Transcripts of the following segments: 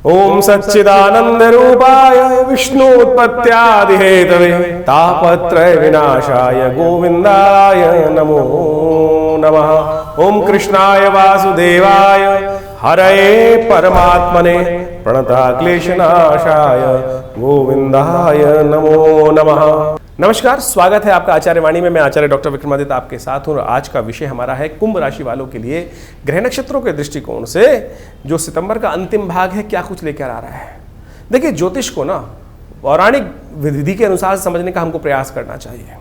ओम सच्चिदानंद रूपाय विष्णुत्पत्त्यादिहेतवे तापत्रय विनाशाय गोविंदाय नमो नमः। ओम कृष्णाय वासुदेवाय हरये परमात्मने प्रणतक्लेशनाशाय गोविंदाय नमो नमः। नमस्कार, स्वागत है आपका आचार्य वाणी में। मैं आचार्य डॉक्टर विक्रमादित्य आपके साथ हूँ और आज का विषय हमारा है कुंभ राशि वालों के लिए ग्रह नक्षत्रों के दृष्टिकोण से जो सितंबर का अंतिम भाग है क्या कुछ लेकर आ रहा है। देखिए, ज्योतिष को ना पौराणिक विधि के अनुसार समझने का हमको प्रयास करना चाहिए।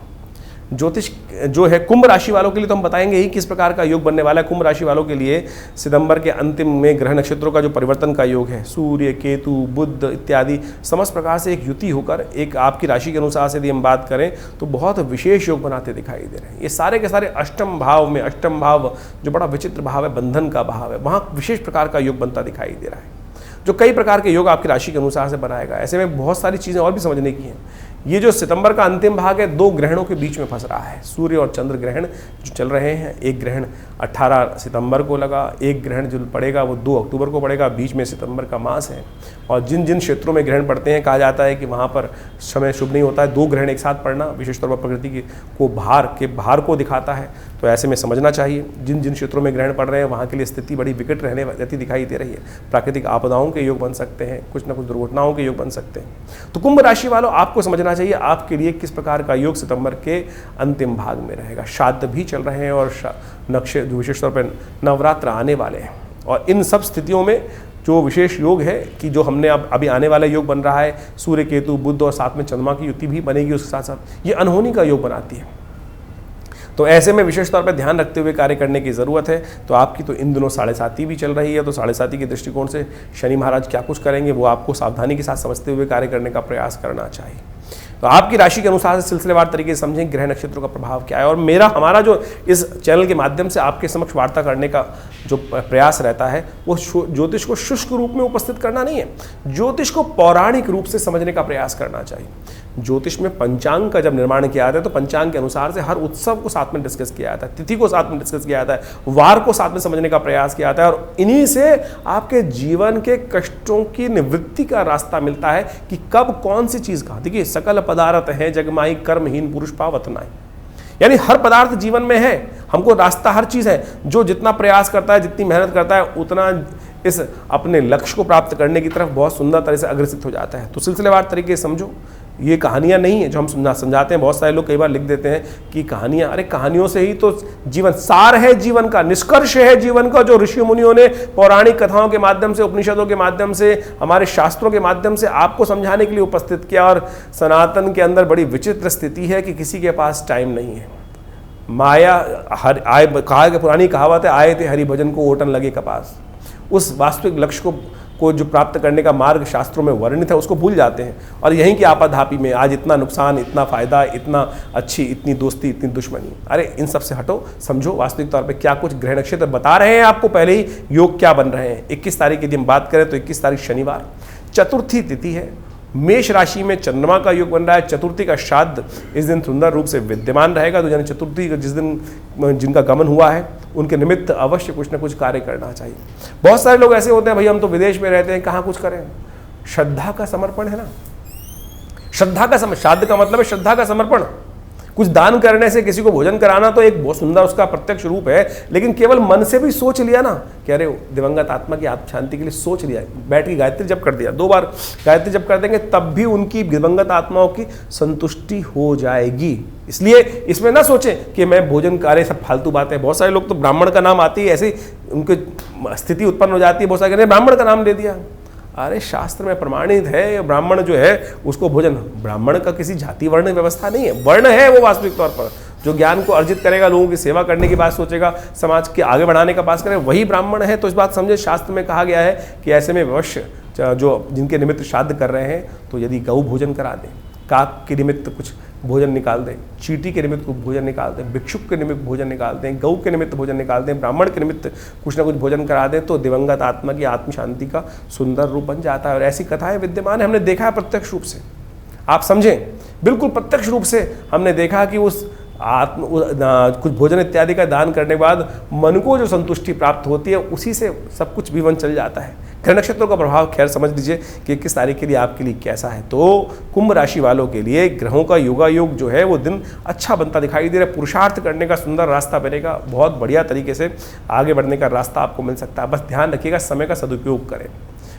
ज्योतिष जो है कुंभ राशि वालों के लिए तो हम बताएंगे ही किस प्रकार का योग बनने वाला है। कुंभ राशि वालों के लिए सितंबर के अंतिम में ग्रह नक्षत्रों का जो परिवर्तन का योग है, सूर्य, केतु, बुध इत्यादि समस्त प्रकार से एक युति होकर एक आपकी राशि के अनुसार से यदि हम बात करें तो बहुत विशेष योग बनाते दिखाई दे रहे हैं। ये सारे के सारे अष्टम भाव में, अष्टम भाव जो बड़ा विचित्र भाव है, बंधन का भाव है, वहाँ विशेष प्रकार का योग बनता दिखाई दे रहा है, जो कई प्रकार के योग आपकी राशि के अनुसार से बनाएगा। ऐसे में बहुत सारी चीज़ें और भी समझने की हैं। ये जो सितंबर का अंतिम भाग है, दो ग्रहणों के बीच में फंस रहा है। सूर्य और चंद्र ग्रहण जो चल रहे हैं, एक ग्रहण 18 सितंबर को लगा, एक ग्रहण जो पड़ेगा वो 2 अक्टूबर को पड़ेगा। बीच में सितंबर का मास है और जिन जिन क्षेत्रों में ग्रहण पड़ते हैं कहा जाता है कि वहाँ पर समय शुभ नहीं होता है। 2 ग्रहण एक साथ पड़ना विशेष तौर पर प्रकृति को भार को दिखाता है, तो ऐसे में समझना चाहिए। जिन जिन क्षेत्रों में ग्रहण पड़ रहे हैं वहाँ के लिए स्थिति बड़ी विकट रहती दिखाई दे रही है। प्राकृतिक आपदाओं के योग बन सकते हैं, कुछ न कुछ दुर्घटनाओं के योग बन सकते हैं। तो कुंभ राशि वालों, आपको समझना चाहिए आपके लिए किस प्रकार का योग सितंबर के अंतिम भाग में रहेगा। श्राद्ध भी चल रहे हैं और नक्षत्र विशेष तौर पर नवरात्र आने वाले हैं और इन सब स्थितियों में जो विशेष योग है कि जो हमने अभी आने वाला योग बन रहा है, सूर्य, केतु, बुध और साथ में चंद्रमा की युति भी बनेगी उसके साथ साथ, ये अनहोनी का योग बनाती है। तो ऐसे में विशेष तौर पर ध्यान रखते हुए कार्य करने की ज़रूरत है। तो आपकी तो इन दिनों 7.5 भी चल रही है, तो 7.5 के दृष्टिकोण से शनि महाराज क्या कुछ करेंगे वो आपको सावधानी के साथ समझते हुए कार्य करने का प्रयास करना चाहिए। तो आपकी राशि के अनुसार से सिलसिलेवार तरीके से समझें ग्रह नक्षत्रों का प्रभाव क्या है। और हमारा जो इस चैनल के माध्यम से आपके समक्ष वार्ता करने का जो प्रयास रहता है वो ज्योतिष को शुष्क रूप में उपस्थित करना नहीं है, ज्योतिष को पौराणिक रूप से समझने का प्रयास करना चाहिए। ज्योतिष में पंचांग का जब निर्माण किया जाता है तो पंचांग के अनुसार से हर उत्सव को साथ में डिस्कस किया जाता है, तिथि को साथ में डिस्कस किया जाता है, वार को साथ में समझने का प्रयास किया जाता है और इन्हीं से आपके जीवन के कष्टों की निवृत्ति का रास्ता मिलता है कि कब कौन सी चीज़ कहाँ। देखिए, सकल पदार्थ है जगमाई कर्महीन पुरुष पावत नाई, यानी हर पदार्थ जीवन में है, हमको रास्ता हर चीज़ है। जो जितना प्रयास करता है, जितनी मेहनत करता है, उतना इस अपने लक्ष्य को प्राप्त करने की तरफ बहुत सुंदर तरह से अग्रसित हो जाता है। तो सिलसिलेवार तरीके से समझो, ये कहानियाँ नहीं है जो हम समझाते हैं। बहुत सारे लोग कई बार लिख देते हैं कि कहानियाँ, अरे कहानियों से ही तो जीवन सार है, जीवन का निष्कर्ष है जीवन का, जो ऋषि मुनियों ने पौराणिक कथाओं के माध्यम से, उपनिषदों के माध्यम से, हमारे शास्त्रों के माध्यम से आपको समझाने के लिए उपस्थित किया। और सनातन के अंदर बड़ी विचित्र स्थिति है कि किसी के पास टाइम नहीं है। माया पुरानी कहावत है, आए थे हरि भजन को ओटन लगे कपास। उस वास्तविक लक्ष्य को जो प्राप्त करने का मार्ग शास्त्रों में वर्णित है उसको भूल जाते हैं और यहीं की आपाधापी में आज इतना नुकसान, इतना फायदा, इतना अच्छी, इतनी दोस्ती, इतनी दुश्मनी। अरे इन सब से हटो, समझो वास्तविक तौर पे क्या कुछ ग्रह नक्षत्र बता रहे हैं आपको, पहले ही योग क्या बन रहे हैं। 21 तारीख की यदि हम बात करें तो 21 तारीख शनिवार, चतुर्थी तिथि है, मेष राशि में चंद्रमा का योग बन रहा है। चतुर्थी का श्राद्ध इस दिन सुंदर रूप से विद्यमान रहेगा। तो यानी चतुर्थी जिस दिन जिनका गमन हुआ है उनके निमित्त अवश्य कुछ न कुछ कार्य करना चाहिए। बहुत सारे लोग ऐसे होते हैं, भाई हम तो विदेश में रहते हैं, कहाँ कुछ करें। श्रद्धा का समर्पण है ना, श्रद्धा का श्राद्ध का मतलब है श्रद्धा का समर्पण। कुछ दान करने से, किसी को भोजन कराना तो एक बहुत सुंदर उसका प्रत्यक्ष रूप है, लेकिन केवल मन से भी सोच लिया ना कि अरे दिवंगत आत्मा की आत्म शांति के लिए सोच लिया, बैठ के गायत्री जप कर दिया, 2 बार गायत्री जप कर देंगे तब भी उनकी दिवंगत आत्माओं की संतुष्टि हो जाएगी। इसलिए इसमें ना सोचें कि मैं भोजन कार्य, सब फालतू बातें। बहुत सारे लोग तो ब्राह्मण का नाम आती है, ऐसी उनकी स्थिति उत्पन्न हो जाती है, बहुत सारे ब्राह्मण का नाम दे दिया। अरे शास्त्र में प्रमाणित है, ब्राह्मण जो है उसको भोजन, ब्राह्मण का किसी जाति वर्ण व्यवस्था नहीं है, वर्ण है वो वास्तविक तौर पर। जो ज्ञान को अर्जित करेगा, लोगों की सेवा करने की बात सोचेगा, समाज के आगे बढ़ाने का बात करेगा, वही ब्राह्मण है। तो इस बात समझे, शास्त्र में कहा गया है कि ऐसे में अवश्य जो जिनके निमित्त श्राद्ध कर रहे हैं तो यदि गौ भोजन करा दें, काक के निमित्त कुछ भोजन निकाल दें, चींटी के निमित्त कुछ भोजन निकाल दें, भिक्षुक के निमित्त भोजन निकाल दें, गौ के निमित्त भोजन निकाल दें, ब्राह्मण के निमित्त कुछ ना कुछ भोजन करा दें, तो दिवंगत आत्मा की आत्म शांति का सुंदर रूप बन जाता है। और ऐसी कथाएं विद्यमान है, हमने देखा है प्रत्यक्ष रूप से। आप समझें, बिल्कुल प्रत्यक्ष रूप से हमने देखा कि उस कुछ भोजन इत्यादि का दान करने के बाद मन को जो संतुष्टि प्राप्त होती है उसी से सब कुछ जीवन चल जाता है। ग्रह नक्षत्रों का प्रभाव खैर समझ लीजिए कि किस तारीख के लिए आपके लिए कैसा है। तो कुंभ राशि वालों के लिए ग्रहों का योगायोग जो है वो दिन अच्छा बनता दिखाई दे रहा है। पुरुषार्थ करने का सुंदर रास्ता बनेगा, बहुत बढ़िया तरीके से आगे बढ़ने का रास्ता आपको मिल सकता है। बस ध्यान रखिएगा, समय का सदुपयोग करें।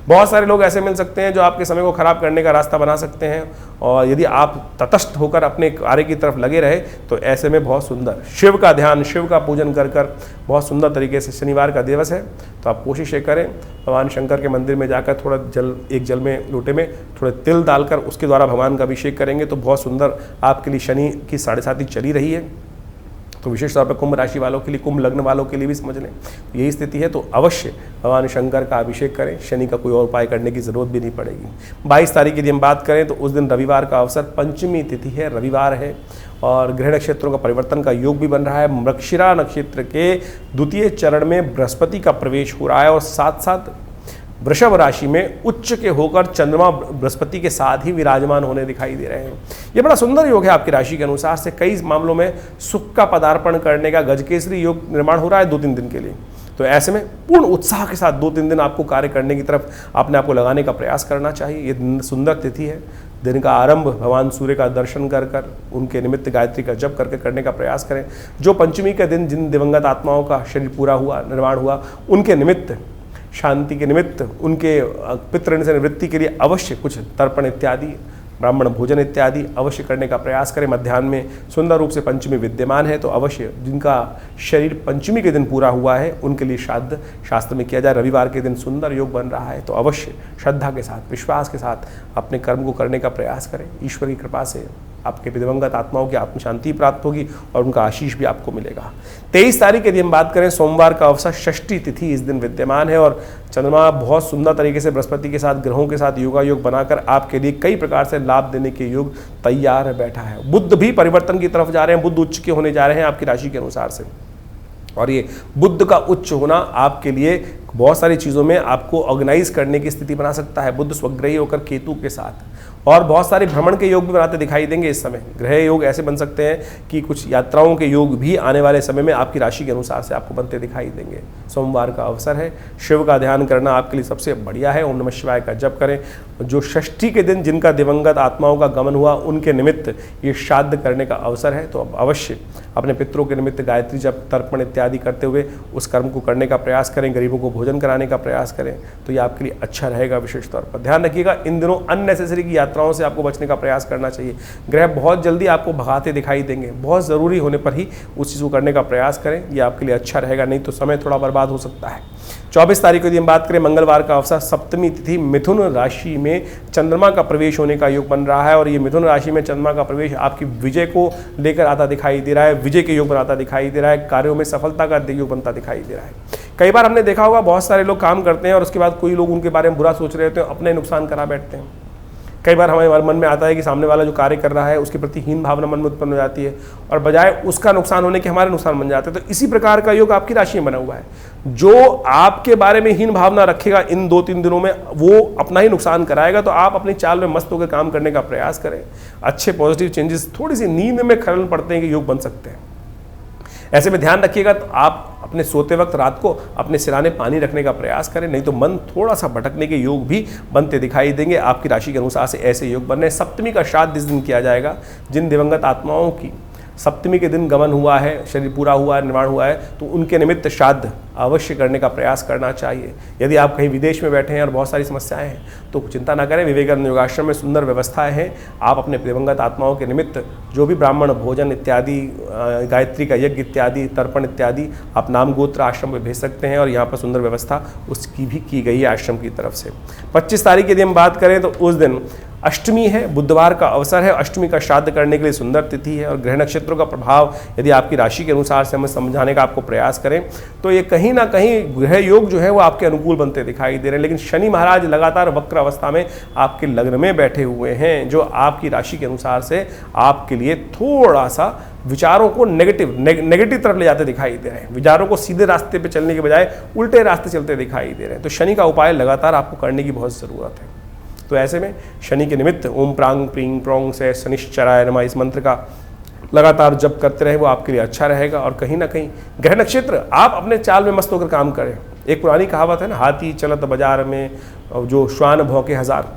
बहुत सारे लोग ऐसे मिल सकते हैं जो आपके समय को खराब करने का रास्ता बना सकते हैं, और यदि आप तटस्थ होकर अपने कार्य की तरफ लगे रहे तो ऐसे में बहुत सुंदर शिव का ध्यान, शिव का पूजन कर कर बहुत सुंदर तरीके से, शनिवार का दिवस है तो आप कोशिश ये करें, भगवान शंकर के मंदिर में जाकर थोड़ा एक जल में लोटे में थोड़े तिल डालकर उसके द्वारा भगवान का अभिषेक करेंगे तो बहुत सुंदर आपके लिए। शनि की 7.5 चली रही है, तो विशेष तौर पर कुंभ राशि वालों के लिए, कुंभ लग्न वालों के लिए भी समझ लें यही स्थिति है, तो अवश्य भगवान शंकर का अभिषेक करें। शनि का कोई और उपाय करने की जरूरत भी नहीं पड़ेगी। 22 तारीख की यदि हम बात करें तो उस दिन रविवार का अवसर, पंचमी तिथि है, रविवार है, और ग्रह नक्षत्रों का परिवर्तन का योग भी बन रहा है। मृगशिरा नक्षत्र के द्वितीय चरण में बृहस्पति का प्रवेश हो रहा है, और साथ साथ वृषभ राशि में उच्च के होकर चंद्रमा बृहस्पति के साथ ही विराजमान होने दिखाई दे रहे हैं। ये बड़ा सुंदर योग है आपकी राशि के अनुसार से। कई मामलों में सुख का पदार्पण करने का गजकेसरी योग निर्माण हो रहा है 2-3 दिन के लिए। तो ऐसे में पूर्ण उत्साह के साथ 2-3 दिन आपको कार्य करने की तरफ अपने आप को लगाने का प्रयास करना चाहिए। ये सुंदर तिथि है। दिन का आरंभ भगवान सूर्य का दर्शन कर कर उनके निमित्त गायत्री का जप करके करने का प्रयास करें। जो पंचमी के दिन जिन दिवंगत आत्माओं का शरीर पूरा हुआ, निर्माण हुआ, उनके निमित्त, शांति के निमित्त, उनके पितृ से निवृत्ति के लिए अवश्य कुछ तर्पण इत्यादि, ब्राह्मण भोजन इत्यादि अवश्य करने का प्रयास करें। मध्याह्न में सुंदर रूप से पंचमी विद्यमान है, तो अवश्य जिनका शरीर पंचमी के दिन पूरा हुआ है उनके लिए श्राद्ध शास्त्र में किया जाए। रविवार के दिन सुंदर योग बन रहा है, तो अवश्य श्रद्धा के साथ, विश्वास के साथ अपने कर्म को करने का प्रयास करें। ईश्वर की कृपा से आपके दिवंगत आत्माओं की आत्म शांति प्राप्त होगी और उनका आशीष भी आपको मिलेगा। 23 तारीख यदि हम बात करें, सोमवार का अवसर, षष्ठी तिथि इस दिन विद्यमान है, और चंद्रमा बहुत सुंदर तरीके से बृहस्पति के साथ, ग्रहों के साथ योगायोग बनाकर आपके लिए कई प्रकार से लाभ देने के योग तैयार बैठा है। बुध भी परिवर्तन की तरफ जा रहे हैं, बुध उच्च के होने जा रहे हैं आपकी राशि के अनुसार से, और ये बुध का उच्च होना आपके लिए बहुत सारी चीज़ों में आपको ऑर्गेनाइज करने की स्थिति बना सकता है। बुध स्वग्रही होकर केतु के साथ, और बहुत सारे भ्रमण के योग भी बनाते दिखाई देंगे इस समय। ग्रह योग ऐसे बन सकते हैं कि कुछ यात्राओं के योग भी आने वाले समय में आपकी राशि के अनुसार से आपको बनते दिखाई देंगे। सोमवार का अवसर है, शिव का ध्यान करना आपके लिए सबसे बढ़िया है। ओम नमः शिवाय का जप करें। जो षष्ठी के दिन जिनका दिवंगत आत्माओं का गमन हुआ उनके निमित्त ये श्राद्ध करने का अवसर है, तो अब अवश्य अपने पितरों के निमित्त गायत्री जप, तर्पण इत्यादि करते हुए उस कर्म को करने का प्रयास करें। गरीबों को भोजन कराने का प्रयास करें, तो ये आपके लिए अच्छा रहेगा। विशेष तौर पर ध्यान रखिएगा, इन दिनों अननेसेसरी की यात्राओं से आपको बचने का प्रयास करना चाहिए। ग्रह बहुत जल्दी आपको भगाते दिखाई देंगे, बहुत ज़रूरी होने पर ही उस चीज़ को करने का प्रयास करें, ये आपके लिए अच्छा रहेगा, नहीं तो समय थोड़ा बर्बाद हो सकता है। 24 तारीख को यदि हम बात करें, मंगलवार का अवसर, सप्तमी तिथि, मिथुन राशि में चंद्रमा का प्रवेश होने का योग बन रहा है, और ये मिथुन राशि में चंद्रमा का प्रवेश आपकी विजय को लेकर आता दिखाई दे रहा है, विजय के योग बनाता दिखाई दे रहा है, कार्यों में सफलता का योग बनता दिखाई दे रहा है। कई बार हमने देखा होगा, बहुत सारे लोग काम करते हैं और उसके बाद कोई लोग उनके बारे में बुरा सोच रहे होते हैं, अपने नुकसान करा बैठते हैं। कई बार हमारे मन में आता है कि सामने वाला जो कार्य कर रहा है उसके प्रति हीन भावना मन में उत्पन्न हो जाती है, और बजाय उसका नुकसान होने के हमारे नुकसान बन जाते हैं। तो इसी प्रकार का योग आपकी राशि में बना हुआ है। जो आपके बारे में हीन भावना रखेगा इन 2-3 दिनों में, वो अपना ही नुकसान कराएगा। तो आप अपनी चाल में मस्त होकर काम करने का प्रयास करें। अच्छे पॉजिटिव चेंजेस, थोड़ी सी नींद में खलल पड़ते हैं कि योग बन सकते हैं। ऐसे में ध्यान रखिएगा, तो आप अपने सोते वक्त रात को अपने सिराने पानी रखने का प्रयास करें, नहीं तो मन थोड़ा सा भटकने के योग भी बनते दिखाई देंगे। आपकी राशि के अनुसार से ऐसे योग बन रहे हैं। सप्तमी का श्राद्ध इस दिन किया जाएगा। जिन दिवंगत आत्माओं की सप्तमी के दिन गमन हुआ है, शरीर पूरा हुआ है, निर्माण हुआ है, तो उनके निमित्त श्राद्ध अवश्य करने का प्रयास करना चाहिए। यदि आप कहीं विदेश में बैठे हैं और बहुत सारी समस्याएं हैं तो चिंता ना करें, विवेकानंद योगाश्रम में सुंदर व्यवस्थाएं हैं। आप अपने दिवंगत आत्माओं के निमित्त जो भी ब्राह्मण भोजन इत्यादि, गायत्री का यज्ञ इत्यादि, तर्पण इत्यादि आप नाम गोत्र आश्रम में भेज सकते हैं, और यहाँ पर सुंदर व्यवस्था उसकी भी की गई है आश्रम की तरफ से। 25 तारीख यदि हम बात करें तो उस दिन अष्टमी है, बुधवार का अवसर है। अष्टमी का श्राद्ध करने के लिए सुंदर तिथि है, और ग्रह नक्षत्रों का प्रभाव यदि आपकी राशि के अनुसार से हमें समझाने का आपको प्रयास करें तो ये कहीं ना कहीं ग्रह योग जो है वो आपके अनुकूल बनते दिखाई दे रहे हैं। लेकिन शनि महाराज लगातार वक्र अवस्था में आपके लग्न में बैठे हुए हैं, जो आपकी राशि के अनुसार से आपके लिए थोड़ा सा विचारों को नेगेटिव तरफ ले जाते दिखाई दे रहे हैं। विचारों को सीधे रास्ते पे चलने के बजाय उल्टे रास्ते चलते दिखाई दे रहे हैं। तो शनि का उपाय लगातार आपको करने की बहुत ज़रूरत है। तो ऐसे में शनि के निमित्त ओम प्रांग प्रींग प्रोंग से शनिश्चराय नमः इस मंत्र का लगातार जप करते रहे, वो आपके लिए अच्छा रहेगा। और कहीं ना कहीं ग्रह नक्षत्र आप अपने चाल में मस्त होकर काम करें, एक पुरानी कहावत है ना, हाथी चलत बाजार में जो श्वान भौंके हजार।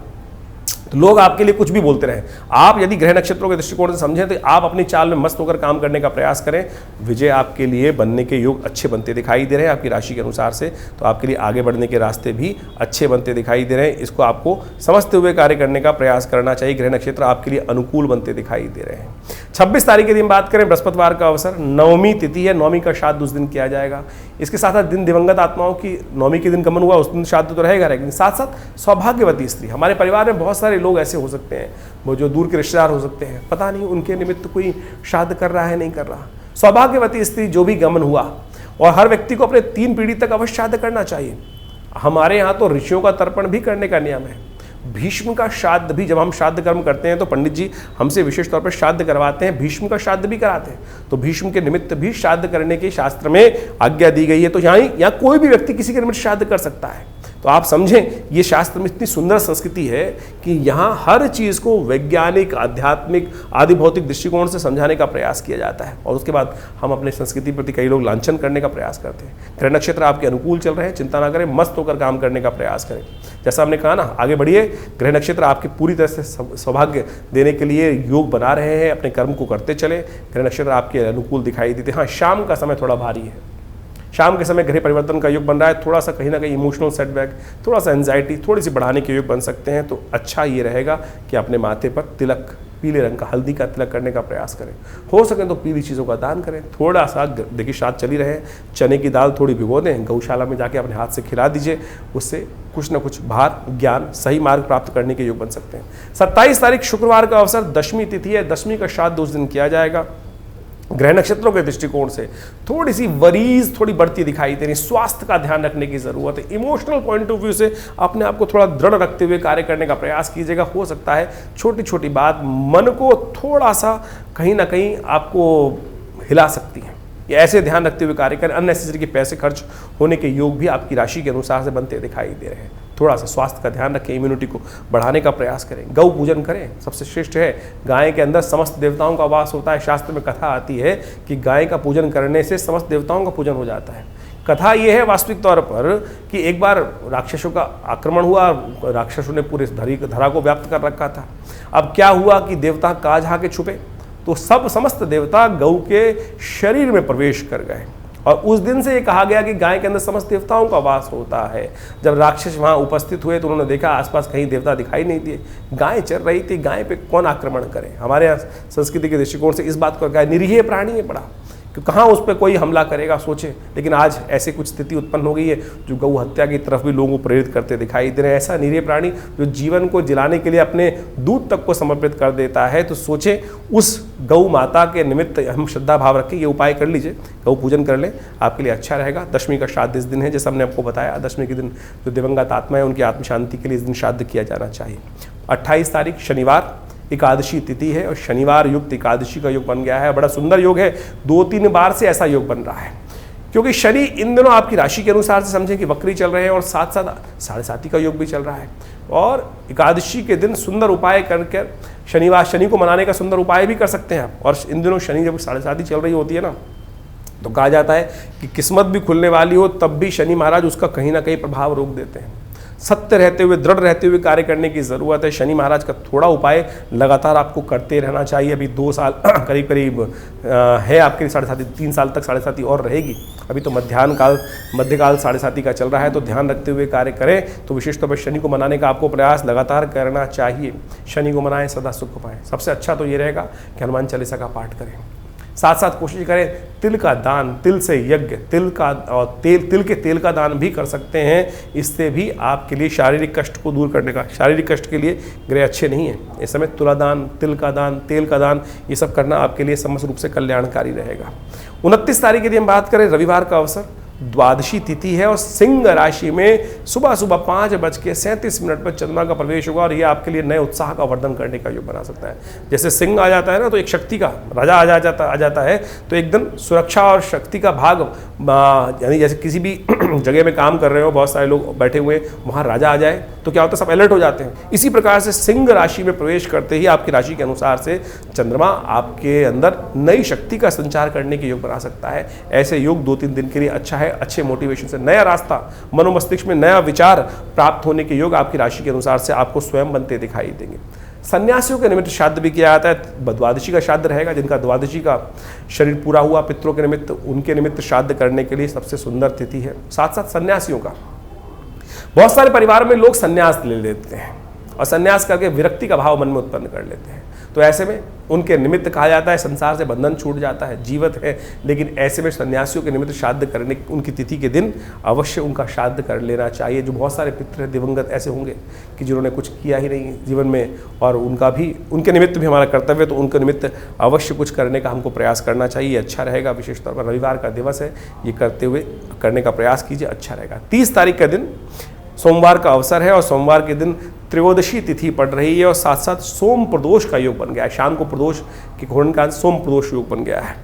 तो लोग आपके लिए कुछ भी बोलते रहे, आप यदि ग्रह नक्षत्रों के दृष्टिकोण से समझें तो आप अपनी चाल में मस्त होकर काम करने का प्रयास करें। विजय आपके लिए बनने के योग अच्छे बनते दिखाई दे रहे हैं आपकी राशि के अनुसार से, तो आपके लिए आगे बढ़ने के रास्ते भी अच्छे बनते दिखाई दे रहे हैं। इसको आपको समझते हुए कार्य करने का प्रयास करना चाहिए। ग्रह नक्षत्र आपके लिए अनुकूल बनते दिखाई दे रहे हैं। 26 तारीख के दिन बात करें, बृहस्पतिवार का अवसर, नवमी तिथि है, नवमी का श्राद्ध उस दिन किया जाएगा। इसके साथ साथ दिन दिवंगत आत्माओं की नवमी के दिन गमन हुआ, उस दिन श्राद्ध तो रहेगा, लेकिन साथ साथ सौभाग्यवती स्त्री, हमारे परिवार में बहुत सारे लोग ऐसे हो सकते हैं, वो जो दूर के रिश्तेदार हो सकते हैं, पता नहीं उनके निमित्त कोई श्राद्ध कर रहा है नहीं कर रहा। सौभाग्यवती स्त्री जो भी गमन हुआ, और हर व्यक्ति को अपने 3 पीढ़ी तक अवश्य श्राद्ध करना चाहिए। हमारे यहाँ तो ऋषियों का तर्पण भी करने का नियम है। भीष्म का श्राद्ध भी, जब हम श्राद्ध कर्म करते हैं तो पंडित जी हमसे विशेष तौर पर श्राद्ध करवाते हैं, भीष्म का श्राद्ध भी कराते हैं। तो भीष्म के निमित्त भी श्राद्ध करने के शास्त्र में आज्ञा दी गई है। तो यहाँ कोई भी व्यक्ति किसी के निमित्त श्राद्ध कर सकता है। तो आप समझें, ये शास्त्र में इतनी सुंदर संस्कृति है कि यहाँ हर चीज़ को वैज्ञानिक, आध्यात्मिक, आदि भौतिक दृष्टिकोण से समझाने का प्रयास किया जाता है, और उसके बाद हम अपने संस्कृति प्रति कई लोग लांछन करने का प्रयास करते हैं। ग्रह नक्षत्र आपके अनुकूल चल रहे हैं, चिंता ना करें, मस्त होकर काम करने का प्रयास करें। जैसा हमने कहा ना, आगे बढ़िए। ग्रह नक्षत्र आपके पूरी तरह से सौभाग्य देने के लिए योग बना रहे हैं, अपने कर्म को करते चले। ग्रह नक्षत्र आपके अनुकूल दिखाई देते हैं। हाँ, शाम का समय थोड़ा भारी है। शाम के समय ग्रह परिवर्तन का योग बन रहा है, थोड़ा सा कहीं ना कहीं इमोशनल सेटबैक, थोड़ा सा एंजाइटी थोड़ी सी बढ़ाने के योग बन सकते हैं। तो अच्छा ये रहेगा कि अपने माथे पर तिलक, पीले रंग का हल्दी का तिलक करने का प्रयास करें। हो सके तो पीली चीज़ों का दान करें। थोड़ा सा, देखिए श्राद्ध चली रहे, चने की दाल थोड़ी भिगो दें, गौशाला में जाके अपने हाथ से खिला दीजिए, उससे कुछ ना कुछ भार, ज्ञान, सही मार्ग प्राप्त करने के योग बन सकते हैं। 27 तारीख शुक्रवार का अवसर, दशमी तिथि है, दशमी का श्राद्ध उस दिन किया जाएगा। ग्रह नक्षत्रों के दृष्टिकोण से थोड़ी सी वरीज थोड़ी बढ़ती दिखाई दे रही, स्वास्थ्य का ध्यान रखने की जरूरत है। इमोशनल पॉइंट ऑफ व्यू से अपने आप को थोड़ा दृढ़ रखते हुए कार्य करने का प्रयास कीजिएगा। हो सकता है छोटी छोटी बात मन को थोड़ा सा कहीं ना कहीं आपको हिला सकती है। ये ऐसे ध्यान रखते हुए कार्य करें। अननेसेसरी के पैसे खर्च होने के योग भी आपकी राशि के अनुसार से बनते दिखाई दे रहे हैं। थोड़ा सा स्वास्थ्य का ध्यान रखें, इम्यूनिटी को बढ़ाने का प्रयास करें। गौ पूजन करें, सबसे श्रेष्ठ है। गाय के अंदर समस्त देवताओं का वास होता है। शास्त्र में कथा आती है कि गाय का पूजन करने से समस्त देवताओं का पूजन हो जाता है। कथा ये है वास्तविक तौर पर कि एक बार राक्षसों का आक्रमण हुआ, राक्षसों ने पूरे धरा को व्याप्त कर रखा था। अब क्या हुआ कि देवता काज आके छुपे, तो समस्त देवता गौ के शरीर में प्रवेश कर गए, और उस दिन से ये कहा गया कि गाय के अंदर समस्त देवताओं का वास होता है। जब राक्षस वहाँ उपस्थित हुए तो उन्होंने देखा आसपास कहीं देवता दिखाई नहीं दिए, गाय चल रही थी, गाय पे कौन आक्रमण करे। हमारे यहाँ संस्कृति के दृष्टिकोण से इस बात को गाय निरीह प्राणी है बड़ा, कि कहाँ उस पर कोई हमला करेगा सोचे। लेकिन आज ऐसी कुछ स्थिति उत्पन्न हो गई है जो गौ हत्या की तरफ भी लोगों को प्रेरित करते दिखाई दे रहे हैं। ऐसा निरीह प्राणी जो जीवन को जिलाने के लिए अपने दूध तक को समर्पित कर देता है, तो सोचे उस गौ माता के निमित्त हम श्रद्धा भाव रखें, ये उपाय कर लीजिए, गौ पूजन कर लें, आपके लिए अच्छा रहेगा। दशमी का श्राद्ध इस दिन है, जैसा हमने आपको बताया। दशमी के दिन जो दिवंगत आत्मा है उनकी आत्म शांति के लिए इस दिन श्राद्ध किया जाना चाहिए। 28 तारीख शनिवार, एकादशी तिथि है, और शनिवार युक्त एकादशी का योग बन गया है। बड़ा सुंदर योग है, 2-3 बार से ऐसा योग बन रहा है, क्योंकि शनि इन दिनों आपकी राशि के अनुसार से समझें कि वक्री चल रहे हैं, और साथ साथ साढ़े साथी का योग भी चल रहा है। और एकादशी के दिन सुंदर उपाय करके शनि को मनाने का सुंदर उपाय भी कर सकते हैं आप। और इन दिनों शनि जब साढ़े साथी चल रही होती है ना, तो कहा जाता है कि किस्मत भी खुलने वाली हो तब भी शनि महाराज उसका कहीं ना कहीं प्रभाव रोक देते हैं। सत्य रहते हुए, दृढ़ रहते हुए कार्य करने की ज़रूरत है। शनि महाराज का थोड़ा उपाय लगातार आपको करते रहना चाहिए। अभी 2 साल करीब करीब है आपके लिए साढ़े साथी, 3 साल तक साढ़े साथी और रहेगी। अभी तो मध्यकाल साढ़े साथी का चल रहा है, तो ध्यान रखते हुए कार्य करें। तो विशेष तौर पर शनि को मनाने का आपको प्रयास लगातार करना चाहिए। शनि को मनाएं, सदा सुख पाएं। सबसे अच्छा तो ये रहेगा कि हनुमान चालीसा का पाठ करें। साथ साथ कोशिश करें तिल का दान, तिल से यज्ञ, तिल के तेल का दान भी कर सकते हैं। इससे भी आपके लिए शारीरिक कष्ट को दूर करने का, शारीरिक कष्ट के लिए ग्रह अच्छे नहीं है इस समय। तुला दान, तिल का दान, तेल का दान, ये सब करना आपके लिए समस्त रूप से कल्याणकारी रहेगा। 29 तारीख यदि हम बात करें, रविवार का अवसर, द्वादशी तिथि है, और सिंह राशि में सुबह 5:37 पर चंद्रमा का प्रवेश होगा, और ये आपके लिए नए उत्साह का वर्धन करने का योग बना सकता है। जैसे सिंह आ जाता है ना, तो एक शक्ति का राजा आ जाता है, तो एकदम सुरक्षा और शक्ति का भाग, यानी जैसे किसी भी जगह में काम कर रहे हो, बहुत सारे लोग बैठे हुए, वहाँ राजा आ जाए तो क्या होता है, सब अलर्ट हो जाते हैं। इसी प्रकार से सिंह राशि में प्रवेश करते ही आपकी राशि के अनुसार से चंद्रमा आपके अंदर नई शक्ति का संचार करने के योग बना सकता है। ऐसे योग 2-3 दिन के लिए अच्छा है। अच्छे मोटिवेशन से, नया रास्ता, मनोमस्तिष्क में नया विचार प्राप्त होने के योग आपकी राशि के अनुसार से आपको स्वयं बनते दिखाई देंगे। सन्यासियों के निमित्त श्राद्ध भी किया जाता है। द्वादशी का श्राद्ध रहेगा, जिनका द्वादशी का शरीर पूरा हुआ पितरों के निमित्त, उनके निमित्त श्राद्ध करने के लिए सबसे सुंदर तिथि है। साथ साथ सन्यासियों का, बहुत सारे परिवार में लोग सन्यास ले लेते हैं और सन्यास करके विरक्ति का भाव मन में उत्पन्न कर लेते हैं। तो ऐसे में उनके निमित्त कहा जाता है संसार से बंधन छूट जाता है, जीवित है, लेकिन ऐसे में सन्यासियों के निमित्त श्राद्ध करने उनकी तिथि के दिन अवश्य उनका श्राद्ध कर लेना चाहिए। जो बहुत सारे पितृ दिवंगत ऐसे होंगे कि जिन्होंने कुछ किया ही नहीं जीवन में, और उनके निमित्त भी हमारा कर्तव्य, तो उनके निमित्त अवश्य कुछ करने का हमको प्रयास करना चाहिए। अच्छा रहेगा, विशेष तौर पर रविवार का दिवस है, ये करने का प्रयास कीजिए, अच्छा रहेगा। 30 तारीख का दिन सोमवार का अवसर है और सोमवार के दिन त्रयोदशी तिथि पड़ रही है और साथ साथ सोम प्रदोष का योग बन गया है। शाम को प्रदोष के घूर्णन का सोम प्रदोष योग बन गया है।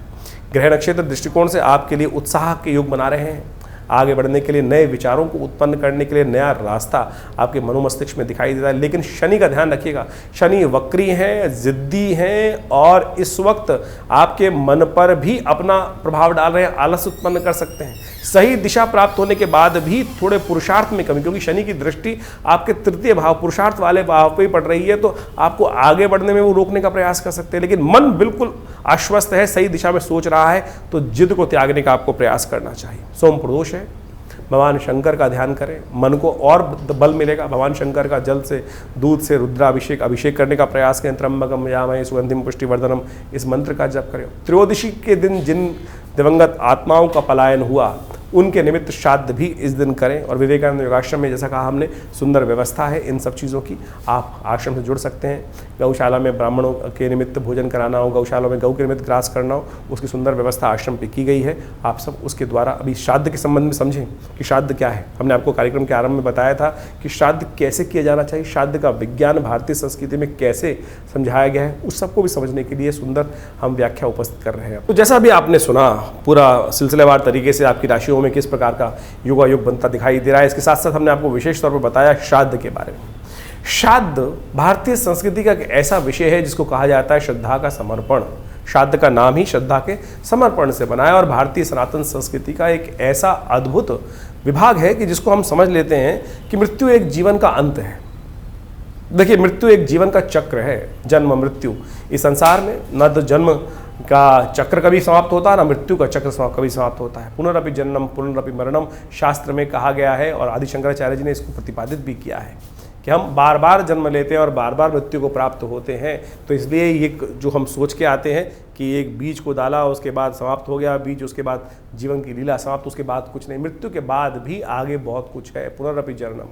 ग्रह नक्षत्र दृष्टिकोण से आपके लिए उत्साह के योग बना रहे हैं। आगे बढ़ने के लिए, नए विचारों को उत्पन्न करने के लिए नया रास्ता आपके मनोमस्तिष्क में दिखाई देता है। लेकिन शनि का ध्यान रखिएगा, शनि वक्री हैं, जिद्दी हैं और इस वक्त आपके मन पर भी अपना प्रभाव डाल रहे हैं, आलस उत्पन्न कर सकते हैं। सही दिशा प्राप्त होने के बाद भी थोड़े पुरुषार्थ में कमी, क्योंकि शनि की दृष्टि आपके तृतीय भाव पुरुषार्थ वाले भाव पे ही पड़ रही है, तो आपको आगे बढ़ने में वो रोकने का प्रयास कर सकते हैं। लेकिन मन बिल्कुल आश्वस्त है, सही दिशा में सोच रहा है, तो जिद को त्यागने का आपको प्रयास करना चाहिए। सोम प्रदोष है, भगवान शंकर का ध्यान करें, मन को और बल मिलेगा। भगवान शंकर का जल से, दूध से अभिषेक करने का प्रयास करें। त्र्यंबकम यजामहे सुगंधिम पुष्टिवर्धनम, इस मंत्र का जप करें। त्रयोदशी के दिन जिन दिवंगत आत्माओं का पलायन हुआ उनके निमित्त श्राद्ध भी इस दिन करें। और विवेकानंद योगाश्रम में, जैसा कहा हमने, सुंदर व्यवस्था है इन सब चीज़ों की। आप आश्रम से जुड़ सकते हैं। गौशाला में ब्राह्मणों के निमित्त भोजन कराना हो, गौशाला में गौ के निमित्त ग्रास करना हो, उसकी सुंदर व्यवस्था आश्रम पे की गई है। आप सब उसके द्वारा अभी श्राद्ध के संबंध में समझें कि श्राद्ध क्या है। हमने आपको कार्यक्रम के आरंभ में बताया था कि श्राद्ध कैसे किया जाना चाहिए, श्राद्ध का विज्ञान भारतीय संस्कृति में कैसे समझाया गया है, उस सबको भी समझने के लिए सुंदर हम व्याख्या उपस्थित कर रहे हैं। तो जैसा भी आपने सुना, पूरा सिलसिलेवार तरीके से आपकी राशियों में किस प्रकार का योगायोग बनता दिखाई दे रहा है। इसके साथ साथ हमने आपको विशेष तौर पर बताया श्राद्ध के बारे में। श्राद्ध भारतीय संस्कृति का एक ऐसा विषय है जिसको कहा जाता है श्रद्धा का समर्पण। श्राद्ध का नाम ही श्रद्धा के समर्पण से बना है और भारतीय सनातन संस्कृति का एक ऐसा अद्भुत विभाग है कि जिसको हम समझ लेते हैं कि मृत्यु एक जीवन का अंत है। देखिए, मृत्यु एक जीवन का चक्र है, जन्म मृत्यु। इस संसार में न तो जन्म का चक्र कभी समाप्त होता है, ना मृत्यु का चक्र कभी समाप्त होता है। पुनरअपि जन्मम पुनरअपि मरणम शास्त्र में कहा गया है और आदि शंकराचार्य जी ने इसको प्रतिपादित भी किया है कि हम बार बार जन्म लेते हैं और बार बार मृत्यु को प्राप्त होते हैं। तो इसलिए ये जो हम सोच के आते हैं कि एक बीज को डाला, उसके बाद समाप्त हो गया बीज, उसके बाद जीवन की लीला समाप्त, उसके बाद कुछ नहीं। मृत्यु के बाद भी आगे बहुत कुछ है। पुनरअपि जन्मम,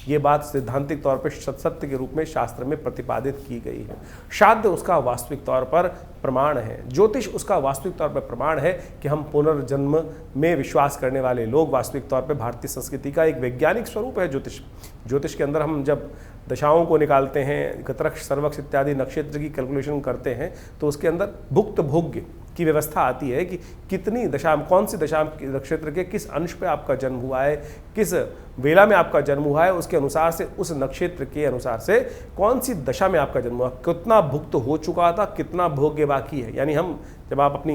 ये बात सैद्धांतिक तौर पर सत्य के रूप में शास्त्र में प्रतिपादित की गई है। श्राद्ध उसका वास्तविक तौर पर प्रमाण है, ज्योतिष उसका वास्तविक तौर पर प्रमाण है कि हम पुनर्जन्म में विश्वास करने वाले लोग वास्तविक तौर पर भारतीय संस्कृति का एक वैज्ञानिक स्वरूप है ज्योतिष। ज्योतिष के अंदर हम जब दशाओं को निकालते हैं, गतरक्ष सर्वक्ष इत्यादि नक्षत्र की कैलकुलेशन करते हैं, तो उसके अंदर भुक्त भोग्य की व्यवस्था आती है कि कितनी दशा, कौन सी दशा नक्षत्र के किस अंश पे आपका जन्म हुआ है, किस वेला में आपका जन्म हुआ है, उसके अनुसार से उस नक्षत्र के अनुसार से कौन सी दशा में आपका जन्म हुआ, कितना भुक्त हो चुका था, कितना भोग्य बाकी है। यानी हम जब आप अपनी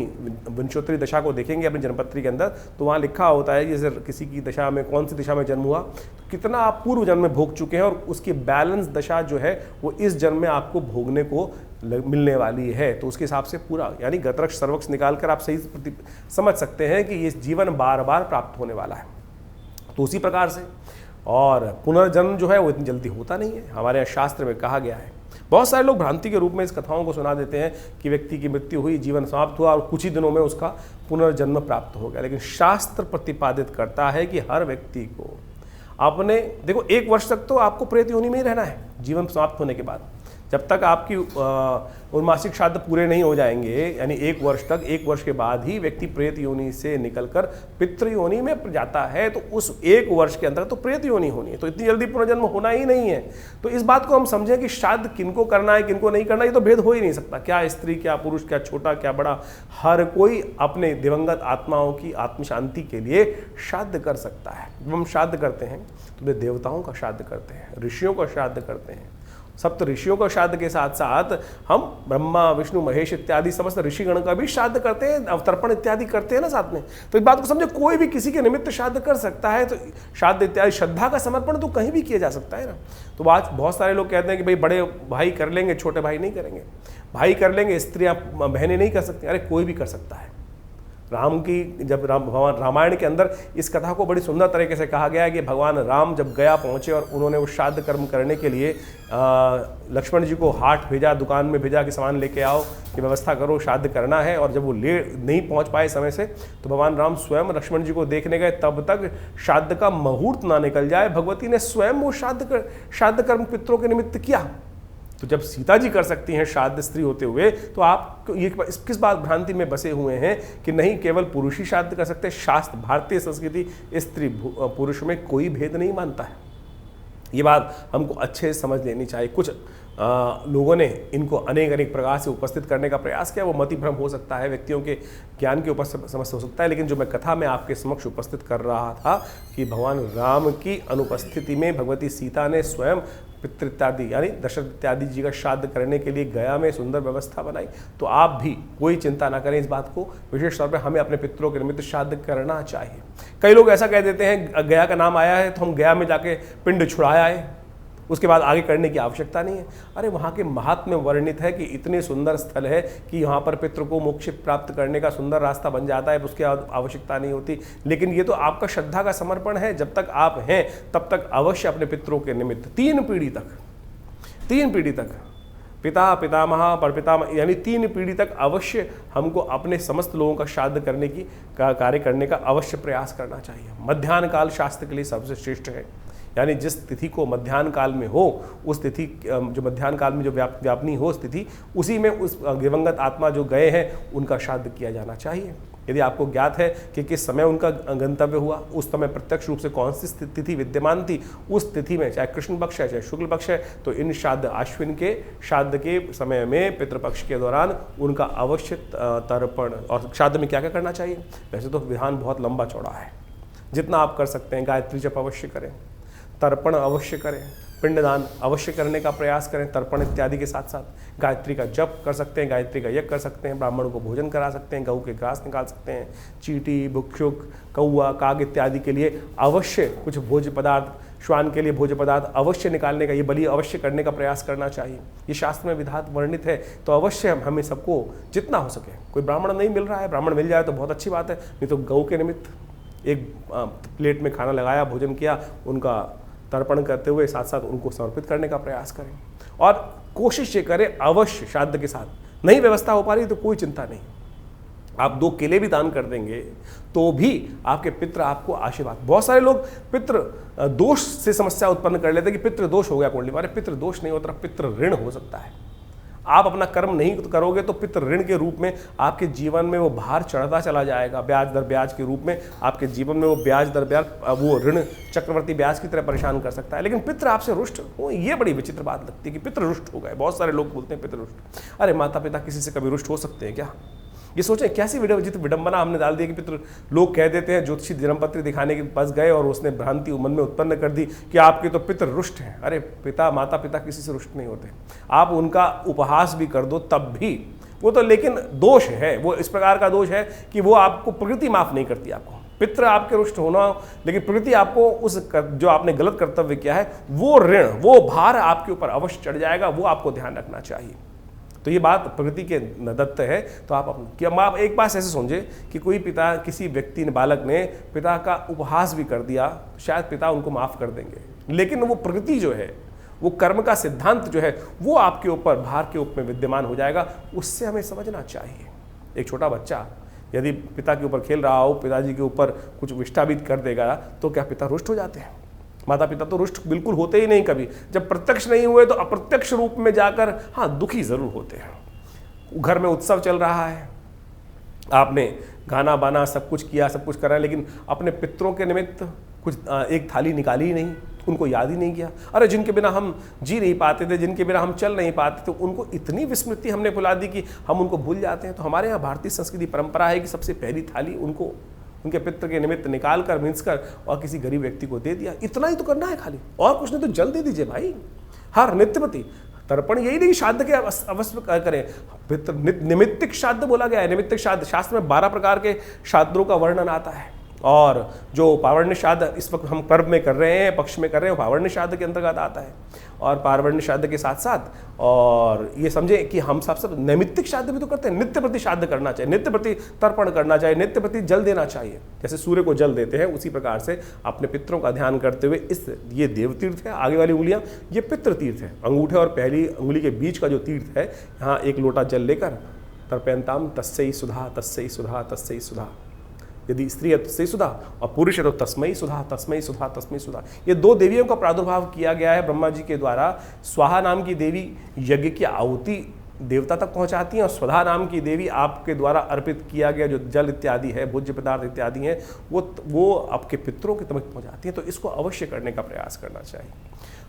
विंशोत्तरी दशा को देखेंगे अपनी जन्मपत्री के अंदर, तो वहाँ लिखा होता है जैसे किसी की दशा में कौन सी दिशा में जन्म हुआ, तो कितना आप पूर्व जन्म में भोग चुके हैं और उसकी बैलेंस दशा जो है वो इस जन्म में आपको भोगने को मिलने वाली है। तो उसके हिसाब से पूरा यानी गतरक्ष सर्वक्ष निकालकर आप सही समझ सकते हैं कि ये जीवन बार बार प्राप्त होने वाला है। तो उसी प्रकार से और पुनर्जन्म जो है वो इतनी जल्दी होता नहीं है, हमारे यहाँ शास्त्र में कहा गया है। बहुत सारे लोग भ्रांति के रूप में इस कथाओं को सुना देते हैं कि व्यक्ति की मृत्यु हुई, जीवन समाप्त हुआ और कुछ ही दिनों में उसका पुनर्जन्म प्राप्त हो गया। लेकिन शास्त्र प्रतिपादित करता है कि हर व्यक्ति को अपने, देखो, 1 वर्ष तक तो आपको प्रेत योनि में ही रहना है जीवन समाप्त होने के बाद। जब तक आपकी उन्मासिक श्राद्ध पूरे नहीं हो जाएंगे, यानी 1 वर्ष तक, 1 वर्ष के बाद ही व्यक्ति प्रेत योनि से निकलकर पितृ योनि में जाता है। तो उस 1 वर्ष के अंदर तो प्रेत योनि होनी है, तो इतनी जल्दी पुनर्जन्म होना ही नहीं है। तो इस बात को हम समझें कि श्राद्ध किनको करना है किनको नहीं करना, ये तो भेद हो ही नहीं सकता। क्या स्त्री, क्या पुरुष, क्या छोटा, क्या बड़ा, हर कोई अपने दिवंगत आत्माओं की आत्म शांति के लिए श्राद्ध कर सकता है। जब हम श्राद्ध करते हैं तो वे देवताओं का श्राद्ध करते हैं, ऋषियों का श्राद्ध करते हैं, सप्त ऋषियों का श्राद्ध के साथ साथ हम ब्रह्मा विष्णु महेश इत्यादि समस्त ऋषिगण का भी श्राद्ध करते हैं, अवतर्पण इत्यादि करते हैं ना साथ में। तो इस बात को समझे, कोई भी किसी के निमित्त श्राद्ध कर सकता है। तो श्राद्ध इत्यादि श्रद्धा का समर्पण तो कहीं भी किया जा सकता है ना। तो आज बहुत सारे लोग कहते हैं कि भाई बड़े भाई कर लेंगे, छोटे भाई नहीं करेंगे। भाई कर लेंगे, स्त्रियां बहनें नहीं कर सकती। अरे कोई भी कर सकता है। राम की जब भगवान रामायण के अंदर इस कथा को बड़ी सुंदर तरीके से कहा गया है कि भगवान राम जब गया पहुँचे और उन्होंने वो श्राद्ध कर्म करने के लिए लक्ष्मण जी को हाट भेजा, दुकान में भेजा कि सामान लेके आओ, कि व्यवस्था करो, श्राद्ध करना है। और जब वो नहीं पहुँच पाए समय से, तो भगवान राम स्वयं लक्ष्मण जी को देखने गए। तब तक श्राद्ध का मुहूर्त ना निकल जाए, भगवती ने स्वयं वो श्राद्ध कर्म पितरों के निमित्त किया। तो जब सीता जी कर सकती हैं श्राद्ध स्त्री होते हुए, तो आप ये किस बात भ्रांति में बसे हुए हैं कि नहीं केवल पुरुष ही श्राद्ध कर सकते हैं। शास्त्र, भारतीय संस्कृति स्त्री पुरुष में कोई भेद नहीं मानता है। ये बात हमको अच्छे से समझ लेनी चाहिए। कुछ लोगों ने इनको अनेक प्रकार से उपस्थित करने का प्रयास किया। वो मति भ्रम हो सकता है, व्यक्तियों के ज्ञान के ऊपर समस्या हो सकता है। लेकिन जो मैं कथा में आपके समक्ष उपस्थित कर रहा था कि भगवान राम की अनुपस्थिति में भगवती सीता ने स्वयं पितृ इत्यादि यानी दशरथ इत्यादि जी का श्राद्ध करने के लिए गया में सुंदर व्यवस्था बनाई। तो आप भी कोई चिंता ना करें इस बात को। विशेष तौर पर हमें अपने पितरों के निमित्त श्राद्ध करना चाहिए। कई लोग ऐसा कह देते हैं, गया का नाम आया है तो हम गया में जाके पिंड छुड़ाया है, उसके बाद आगे करने की आवश्यकता नहीं है। अरे वहाँ के महात्म्य वर्णित है कि इतने सुंदर स्थल है कि यहाँ पर पितृ को मोक्ष प्राप्त करने का सुंदर रास्ता बन जाता है, उसकी आवश्यकता नहीं होती। लेकिन ये तो आपका श्रद्धा का समर्पण है। जब तक आप हैं तब तक अवश्य अपने पितरों के निमित्त तीन पीढ़ी तक पिता, पितामह, परपितामह यानी 3 पीढ़ी तक अवश्य हमको अपने समस्त लोगों का श्राद्ध करने की कार्य करने का अवश्य प्रयास करना चाहिए। मध्याह्न काल शास्त्र के लिए सबसे श्रेष्ठ है। यानी जिस तिथि को मध्याह्न काल में हो, उस तिथि जो मध्याह्न काल में जो व्यापनी हो स्थिति, उसी में उस दिवंगत आत्मा जो गए हैं उनका श्राद्ध किया जाना चाहिए। यदि आपको ज्ञात है कि किस समय उनका गंतव्य हुआ, उस समय प्रत्यक्ष रूप से कौन सी तिथि विद्यमान थी, उस तिथि में चाहे कृष्ण पक्ष है चाहे शुक्ल पक्ष है, तो इन श्राद्ध अश्विन के श्राद्ध के समय में पितृपक्ष के दौरान उनका अवश्य तर्पण। और श्राद्ध में क्या क्या करना चाहिए? वैसे तो विधान बहुत लंबा चौड़ा है, जितना आप कर सकते हैं। गायत्री जप अवश्य करें, तर्पण अवश्य करें, पिंडदान अवश्य करने का प्रयास करें। तर्पण इत्यादि के साथ साथ गायत्री का जप कर सकते हैं, गायत्री का यज्ञ कर सकते हैं, ब्राह्मणों को भोजन करा सकते हैं, गऊ के घास निकाल सकते हैं। चींटी, भुक्षुक, कौआ, काग इत्यादि के लिए अवश्य कुछ भोज्य पदार्थ, श्वान के लिए भोज्य पदार्थ अवश्य निकालने का, ये बलि अवश्य करने का प्रयास करना चाहिए। ये शास्त्र में विधात वर्णित है। तो अवश्य हमें सबको जितना हो सके, कोई ब्राह्मण नहीं मिल रहा है, ब्राह्मण मिल जाए तो बहुत अच्छी बात है, नहीं तो गऊ के निमित्त एक प्लेट में खाना लगाया, भोजन किया, उनका तर्पण करते हुए साथ साथ उनको समर्पित करने का प्रयास करें। और कोशिश ये करें अवश्य श्राद्ध के साथ। नहीं व्यवस्था हो पा रही तो कोई चिंता नहीं, आप 2 केले भी दान कर देंगे तो भी आपके पितृ आपको आशीर्वाद। बहुत सारे लोग पितृ दोष से समस्या उत्पन्न कर लेते हैं कि पितृ दोष हो गया कुंडली। अरे पितृ दोष नहीं होता, पितृ ऋण हो सकता है। आप अपना कर्म नहीं करोगे तो पितृ ऋण के रूप में आपके जीवन में वो भार चढ़ता चला जाएगा। ब्याज दर ब्याज के रूप में आपके जीवन में वो ब्याज दर ब्याज, वो ऋण चक्रवर्ती ब्याज की तरह परेशान कर सकता है। लेकिन पितृ आपसे रुष्ट हो, ये बड़ी विचित्र बात लगती है कि पितृ रुष्ट हो गए। बहुत सारे लोग बोलते हैं पितृ रुष्ट। अरे माता पिता किसी से कभी रुष्ट हो सकते हैं क्या? ये सोचें कैसी विडंबना हमने डाल दी कि पितृ लोग कह देते हैं, ज्योतिषी जन्मपत्री दिखाने के पास गए और उसने भ्रांति मन में उत्पन्न कर दी कि आपके तो पितृ रुष्ट हैं। अरे माता पिता किसी से रुष्ट नहीं होते। आप उनका उपहास भी कर दो तब भी वो तो, लेकिन दोष है, वो इस प्रकार का दोष है कि वो आपको प्रकृति माफ नहीं करती। आपको पितृ आपके रुष्ट होना, लेकिन प्रकृति आपको उस जो आपने गलत कर्तव्य किया है वो ऋण, वो भार आपके ऊपर अवश्य चढ़ जाएगा। वो आपको ध्यान रखना चाहिए। तो ये बात प्रकृति के दत्त है। तो आप एक बात ऐसे समझे कि कोई पिता, किसी व्यक्ति ने, बालक ने पिता का उपहास भी कर दिया, शायद पिता उनको माफ कर देंगे, लेकिन वो प्रकृति जो है, वो कर्म का सिद्धांत जो है, वो आपके ऊपर भार के रूप में विद्यमान हो जाएगा। उससे हमें समझना चाहिए। एक छोटा बच्चा यदि पिता के ऊपर खेल रहा हो, पिताजी के ऊपर कुछ विष्ठा भी कर देगा, तो क्या पिता रुष्ट हो जाते हैं? माता पिता तो रुष्ट बिल्कुल होते ही नहीं। कभी जब प्रत्यक्ष नहीं हुए तो अप्रत्यक्ष रूप में जाकर हाँ दुखी जरूर होते हैं। घर में उत्सव चल रहा है, आपने गाना बाना सब कुछ किया, सब कुछ करा, लेकिन अपने पितरों के निमित्त कुछ एक थाली निकाली ही नहीं, उनको याद ही नहीं किया। अरे जिनके बिना हम जी नहीं पाते थे, जिनके बिना हम चल नहीं पाते थे, उनको इतनी विस्मृति हमने भुला दी कि हम उनको भूल जाते हैं। तो हमारे यहाँ भारतीय संस्कृति परंपरा है कि सबसे पहली थाली उनको, उनके पितृ के निमित्त निकाल कर, मिन्स कर और किसी गरीब व्यक्ति को दे दिया। इतना ही तो करना है खाली, और कुछ नहीं तो जल दे दीजिए भाई। हर नित्यपति तर्पण यही नहीं श्राद्ध के अवश्य करें, पितृ निमित्तिक श्राद्ध बोला गया है। निमित्तिक श्राद्ध, शास्त्र में 12 प्रकार के श्राद्धों का वर्णन आता है, और जो पावर्ण्य श्राद्ध इस वक्त हम पर्व में कर रहे हैं, पक्ष में कर रहे हैं, वो पावर्ण्य श्राद्ध के अंतर्गत आता है। और पावर्ण्य श्राद्ध के साथ साथ और ये समझे कि हम सब नैमित्तिक श्राद्ध भी तो करते हैं। नित्य प्रति श्राद्ध करना चाहिए, नित्य प्रति तर्पण करना चाहिए, नित्य प्रति जल देना चाहिए। जैसे सूर्य को जल देते हैं, उसी प्रकार से अपने पितरों का ध्यान करते हुए ये देव तीर्थ है, आगे वाली उंगलियां ये पितृ तीर्थ है। अंगूठे और पहली उंगली के बीच का जो तीर्थ है, यहाँ एक लोटा जल लेकर तर्पयन्ताम तस्यै सुधा तस्यै सुधा तस्यै सुधा। यदि स्त्री है तो तस्मै सुधा, और पुरुष है तो तस्मै सुधा तस्मै सुधा तस्मै सुधा। ये 2 देवियों का प्रादुर्भाव किया गया है ब्रह्मा जी के द्वारा। स्वाहा नाम की देवी यज्ञ की आहुति देवता तक पहुंचाती हैं, और स्वधा नाम की देवी आपके द्वारा अर्पित किया गया जो जल इत्यादि है, भोज्य पदार्थ इत्यादि हैं, वो आपके पितरों के तक पहुंचाती हैं। तो इसको अवश्य करने का प्रयास करना चाहिए।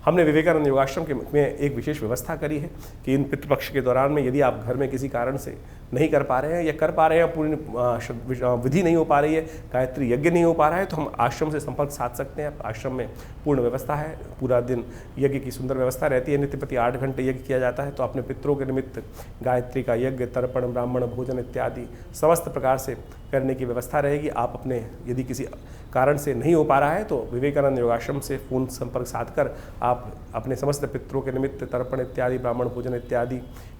हमने विवेकानंद योगाश्रम के में एक विशेष व्यवस्था करी है कि इन पितृपक्ष के दौरान में यदि आप घर में किसी कारण से नहीं कर पा रहे हैं, या कर पा रहे हैं पूर्ण विधि नहीं हो पा रही है, गायत्री यज्ञ नहीं हो पा रहा है, तो हम आश्रम से संपर्क साध सकते हैं। आश्रम में पूर्ण व्यवस्था है, पूरा दिन यज्ञ की सुंदर व्यवस्था रहती है। नित्य प्रति 8 घंटे यज्ञ किया जाता है। तो अपने पितरों के निमित्त गायत्री का यज्ञ, तर्पण, ब्राह्मण भोजन इत्यादि समस्त प्रकार से करने की व्यवस्था रहेगी। आप अपने यदि किसी कारण से नहीं हो पा रहा है तो विवेकानंद योगाश्रम से फोन संपर्क साधकर आप अपने समस्त पितरों के निमित्त तर्पण इत्यादि, ब्राह्मण भोजन इत्यादि,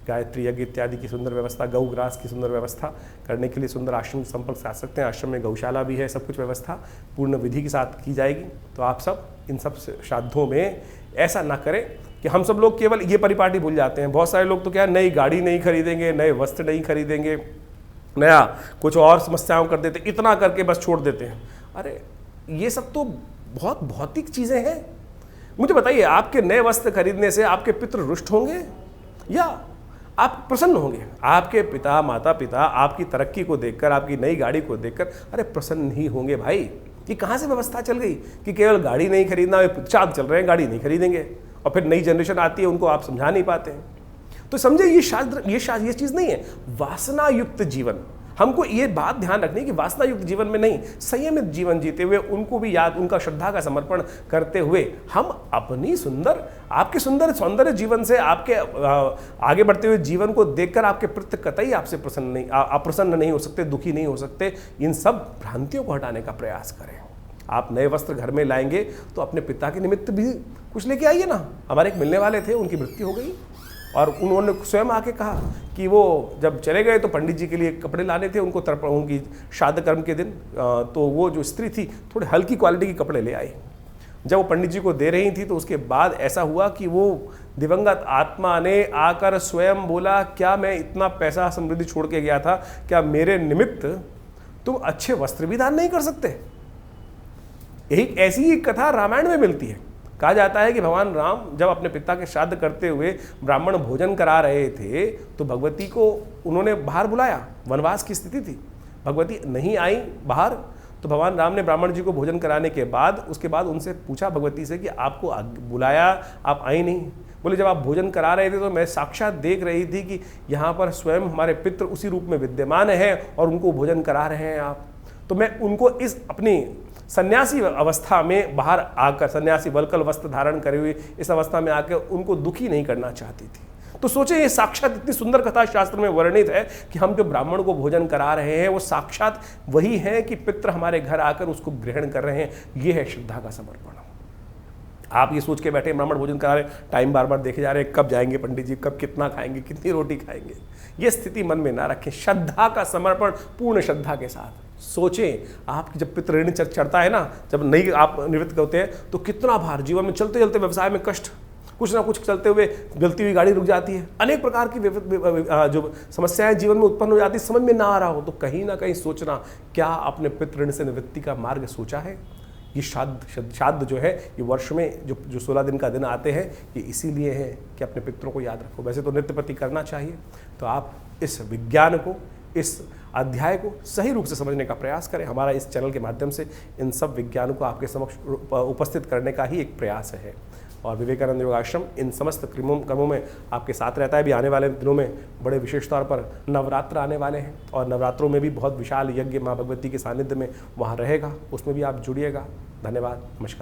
गायत्री यज्ञ इत्यादि की सुंदर व्यवस्था, गौग्रास की सुंदर व्यवस्था करने के लिए सुंदर आश्रम से संपर्क साध सकते हैं। आश्रम में गौशाला भी है, सब कुछ व्यवस्था पूर्ण विधि के साथ की जाएगी। तो आप सब इन सब श्राद्धों में ऐसा ना करें कि हम सब लोग केवल ये परिपाटी भूल जाते हैं। बहुत सारे लोग तो क्या नई गाड़ी नहीं खरीदेंगे, नए वस्त्र नहीं खरीदेंगे, नया कुछ और समस्याओं कर देते, इतना करके बस छोड़ देते हैं। अरे ये सब तो बहुत भौतिक चीज़ें हैं। मुझे बताइए, आपके नए वस्त्र खरीदने से आपके पितृ रुष्ट होंगे या आप प्रसन्न होंगे? आपके पिता माता पिता आपकी तरक्की को देखकर, आपकी नई गाड़ी को देखकर अरे प्रसन्न ही होंगे भाई। ये कहाँ से व्यवस्था चल गई कि केवल गाड़ी नहीं खरीदना, चाँद चल रहे हैं गाड़ी नहीं खरीदेंगे, और फिर नई जनरेशन आती है उनको आप समझा नहीं पाते हैं। तो समझे ये चीज़ नहीं है। वासना युक्त जीवन, हमको ये बात ध्यान रखनी है कि वासना युक्त जीवन में नहीं, संयमित जीवन जीते हुए उनको भी याद, उनका श्रद्धा का समर्पण करते हुए हम अपनी सुंदर, आपके सुंदर सौंदर्य जीवन से, आपके आगे बढ़ते हुए जीवन को देखकर आपके प्रति कतई आपसे अप्रसन्न नहीं हो सकते, दुखी नहीं हो सकते। इन सब भ्रांतियों को हटाने का प्रयास करें। आप नए वस्त्र घर में लाएंगे तो अपने पिता के निमित्त भी कुछ लेके आइए ना। हमारे एक मिलने वाले थे, उनकी मृत्यु हो गई और उन्होंने स्वयं आके कहा कि वो जब चले गए तो पंडित जी के लिए कपड़े लाने थे उनको, तर्पण उनकी श्राद्ध कर्म के दिन। तो वो जो स्त्री थी थोड़े हल्की क्वालिटी के कपड़े ले आई। जब वो पंडित जी को दे रही थी तो उसके बाद ऐसा हुआ कि वो दिवंगत आत्मा ने आकर स्वयं बोला, क्या मैं इतना पैसा समृद्धि छोड़ के गया था, क्या मेरे निमित्त तुम अच्छे वस्त्र भी दान नहीं कर सकते? यही ऐसी ही कथा रामायण में मिलती है। कहा जाता है कि भगवान राम जब अपने पिता के श्राद्ध करते हुए ब्राह्मण भोजन करा रहे थे तो भगवती को उन्होंने बाहर बुलाया। वनवास की स्थिति थी, भगवती नहीं आई बाहर, तो भगवान राम ने ब्राह्मण जी को भोजन कराने के बाद उसके बाद उनसे पूछा भगवती से कि आपको बुलाया, आप आई नहीं? बोले जब आप भोजन करा रहे थे तो मैं साक्षात देख रही थी कि यहाँ पर स्वयं हमारे पितृ उसी रूप में विद्यमान हैं और उनको भोजन करा रहे हैं आप। तो मैं उनको इस अपनी सन्यासी अवस्था में बाहर आकर, सन्यासी वल्कल वस्त्र धारण करे हुए इस अवस्था में आकर उनको दुखी नहीं करना चाहती थी। तो सोचे ये साक्षात इतनी सुंदर कथा शास्त्र में वर्णित है कि हम जो ब्राह्मण को भोजन करा रहे हैं वो साक्षात वही है कि पितृ हमारे घर आकर उसको ग्रहण कर रहे हैं। ये है श्रद्धा का समर्पण। आप ये सोच के बैठे ब्राह्मण भोजन करा रहे, टाइम बार बार देखे जा रहे हैं, कब जाएंगे पंडित जी, कब कितना खाएंगे, कितनी रोटी खाएंगे। ये स्थिति मन में ना रखें। श्रद्धा का समर्पण पूर्ण श्रद्धा के साथ सोचें। आपकी जब पितृ ऋण चढ़ता है ना, जब नहीं आप निवृत्त करते हैं तो कितना भार, जीवन में चलते चलते व्यवसाय में कष्ट, कुछ ना कुछ चलते हुए जलती हुई गाड़ी रुक जाती है, अनेक प्रकार की जो समस्याएं जीवन में उत्पन्न हो जाती है, समझ में ना आ रहा हो तो कहीं ना कहीं सोचना, क्या आपने पितृ ऋण से निवृत्ति का मार्ग सोचा है? ये श्राद्ध जो है ये वर्ष में जो 16 दिन का दिन आते हैं ये इसीलिए है कि अपने पितरों को याद रखो। वैसे तो नित्य प्रति करना चाहिए। तो आप इस विज्ञान को, इस अध्याय को सही रूप से समझने का प्रयास करें। हमारा इस चैनल के माध्यम से इन सब विज्ञानों को आपके समक्ष उपस्थित करने का ही एक प्रयास है। और विवेकानंद योगाश्रम इन समस्त कर्मों में आपके साथ रहता है। भी आने वाले दिनों में बड़े विशेष तौर पर नवरात्र आने वाले हैं और नवरात्रों में भी बहुत विशाल यज्ञ माँ भगवती के सानिध्य में वहाँ रहेगा, उसमें भी आप जुड़िएगा। धन्यवाद, नमस्कार।